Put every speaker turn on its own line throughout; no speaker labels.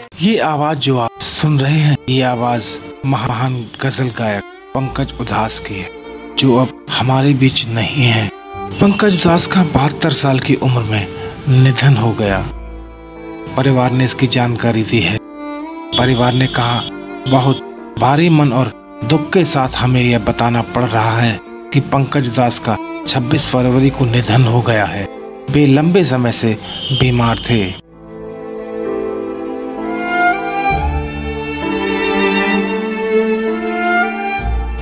ये आवाज जो आप सुन रहे हैं, ये आवाज महान गजल गायक पंकज उधास की है, जो अब हमारे बीच नहीं है। पंकज उधास का 72 साल की उम्र में निधन हो गया। परिवार ने इसकी जानकारी दी है। परिवार ने कहा, बहुत भारी मन और दुख के साथ हमें यह बताना पड़ रहा है कि पंकज उधास का 26 फरवरी को निधन हो गया है। वे लंबे समय से बीमार थे।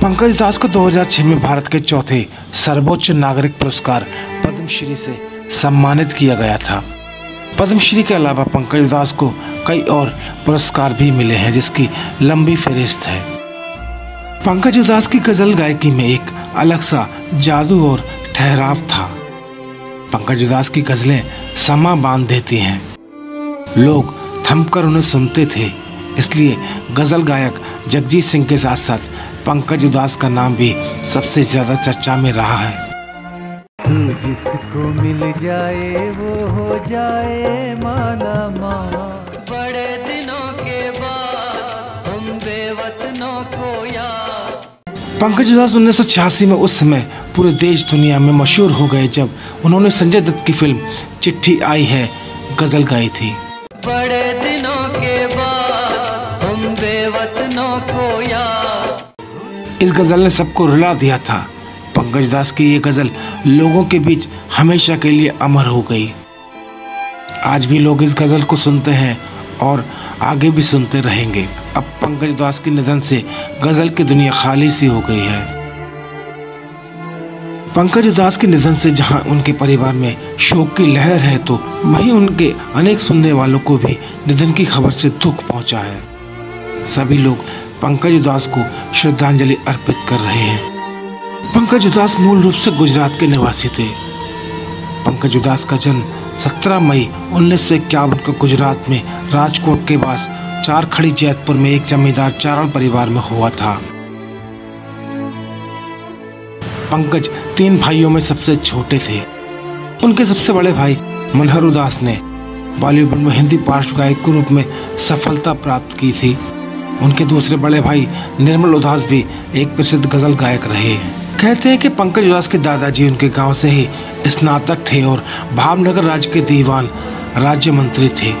पंकज उधास को 2006 में भारत के चौथे सर्वोच्च नागरिक पुरस्कार पद्मश्री से सम्मानित किया गया था। पद्मश्री के अलावा पंकज उधास को कई और पुरस्कार भी मिले हैं, जिसकी लंबी फहरिस्त है। पंकज उधास की गजल गायकी में एक अलग सा जादू और ठहराव था। पंकज उधास की गजलें समा बांध देती हैं। लोग थमकर उन्हें सुनते थे, इसलिए गजल गायक जगजीत सिंह के साथ साथ पंकज उधास का नाम भी सबसे ज्यादा चर्चा में रहा है।
तू जिसको मिल जाए वो हो जाए माला माँ। बड़े दिनों के बाद हम बेवतनों को याद।
पंकज उधास 1986 में उस समय पूरे देश दुनिया में मशहूर हो गए जब उन्होंने संजय दत्त की फिल्म चिट्ठी आई है गजल गाई थी।
बड़े दिनों के बाद हम बेवतनों को याद।
इस गजल ने सबको रुला दिया था। पंकज उधास की ये गजल लोगों के बीच हमेशा के लिए अमर हो गई। आज भी लोग इस गजल को सुनते हैं और आगे भी सुनते रहेंगे। अब पंकज उधास के निधन से गजल की दुनिया खाली सी हो गई है। पंकज उधास के निधन से जहां उनके परिवार में शोक की लहर है, तो वहीं उनके अनेक सुनने वालों को भी निधन की खबर से दुख पहुंचा है। सभी लोग पंकज उधास को श्रद्धांजलि अर्पित कर रहे हैं। पंकज उधास मूल रूप से गुजरात के निवासी थे। पंकज उधास का जन्म 17 मई 1951 को गुजरात में राजकोट के पास चारखड़ी जैतपुर में एक जमींदार चारण परिवार में हुआ था। पंकज 3 भाइयों में सबसे छोटे थे। उनके सबसे बड़े भाई मनहर उधास ने बॉलीवुड में हिंदी पार्श्व गायक के रूप में सफलता प्राप्त की थी। उनके दूसरे बड़े भाई निर्मल उधास भी एक प्रसिद्ध गजल गायक रहे। कहते हैं कि पंकज उधास के दादाजी उनके गांव से ही स्नातक थे और भावनगर राज्य के दीवान राज्य मंत्री थे।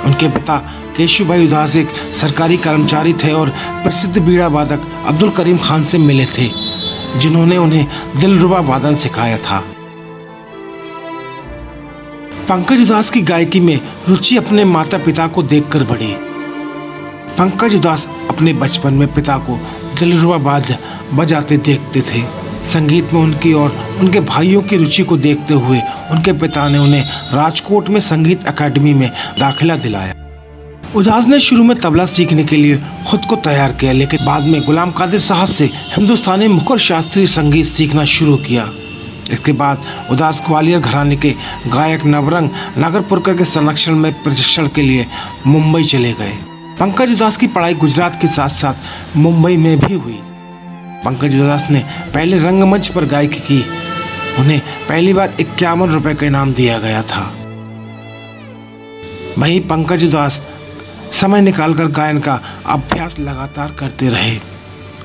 उनके पिता केशुभाई उधास एक सरकारी कर्मचारी थे और प्रसिद्ध बीड़ा वादक अब्दुल करीम खान से मिले थे, जिन्होंने उन्हें दिलरुबा वादन सिखाया था। पंकज उधास की गायकी में रुचि अपने माता पिता को देखकर बढ़ी। पंकज उधास अपने बचपन में पिता को दिलरुबा वाद्य बजाते देखते थे। संगीत में उनकी और उनके भाइयों की रुचि को देखते हुए उनके पिता ने उन्हें राजकोट में संगीत अकादमी में दाखिला दिलाया। उधास ने शुरू में तबला सीखने के लिए खुद को तैयार किया, लेकिन बाद में गुलाम कादिर साहब से हिंदुस्तानी मुखर शास्त्रीय संगीत सीखना शुरू किया। इसके बाद उधास ग्वालियर घराने के गायक नवरंग नागरपुरकर के संरक्षण में प्रशिक्षण के लिए मुंबई चले गए। पंकज उधास की पढ़ाई गुजरात के साथ साथ मुंबई में भी हुई। पंकज उधास ने पहले रंगमंच पर गायकी की। उन्हें पहली बार 51 रुपए का इनाम दिया गया था। वहीं पंकज उधास समय निकालकर गायन का अभ्यास लगातार करते रहे।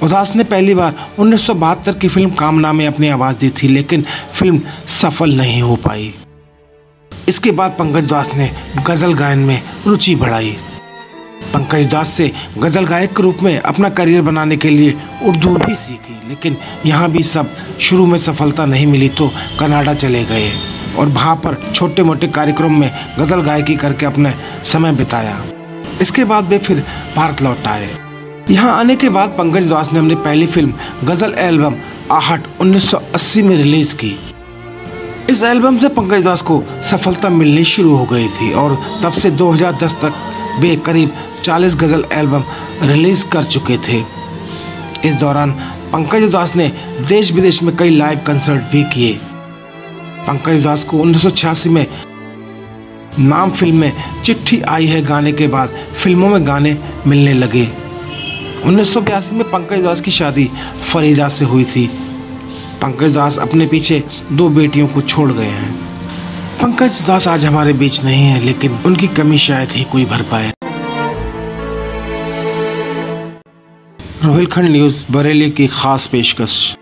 उधास ने पहली बार 1972 की फिल्म कामना में अपनी आवाज दी थी, लेकिन फिल्म सफल नहीं हो पाई। इसके बाद पंकज उधास ने गजल गायन में रुचि बढ़ाई। पंकज उधास से गजल गायक के रूप में अपना करियर बनाने के लिए उर्दू भी सीखी, लेकिन यहाँ भी सब शुरू में सफलता नहीं मिली तो कनाडा चले गए और वहाँ पर छोटे मोटे कार्यक्रम में गजल गायकी करके अपने समय बिताया। इसके बाद वे फिर भारत लौट आए। यहाँ आने के बाद पंकज उधास ने अपनी पहली फिल्म गजल एल्बम आहट 1980 में रिलीज की। इस एल्बम से पंकज उधास को सफलता मिलनी शुरू हो गई थी और तब से 2010 तक वे करीब 40 गजल एल्बम रिलीज कर चुके थे। इस दौरान पंकज उधास ने देश विदेश में कई लाइव कंसर्ट भी किए। पंकज उधास को 1986 में नाम फिल्म में चिट्ठी आई है गाने के बाद फिल्मों में गाने मिलने लगे। 1982 में पंकज उधास की शादी फरीदा से हुई थी। पंकज उधास अपने पीछे 2 बेटियों को छोड़ गए हैं। पंकज उदास आज हमारे बीच नहीं है, लेकिन उनकी कमी शायद ही कोई भर पाए। रोहिलखंड न्यूज़ बरेली की खास पेशकश।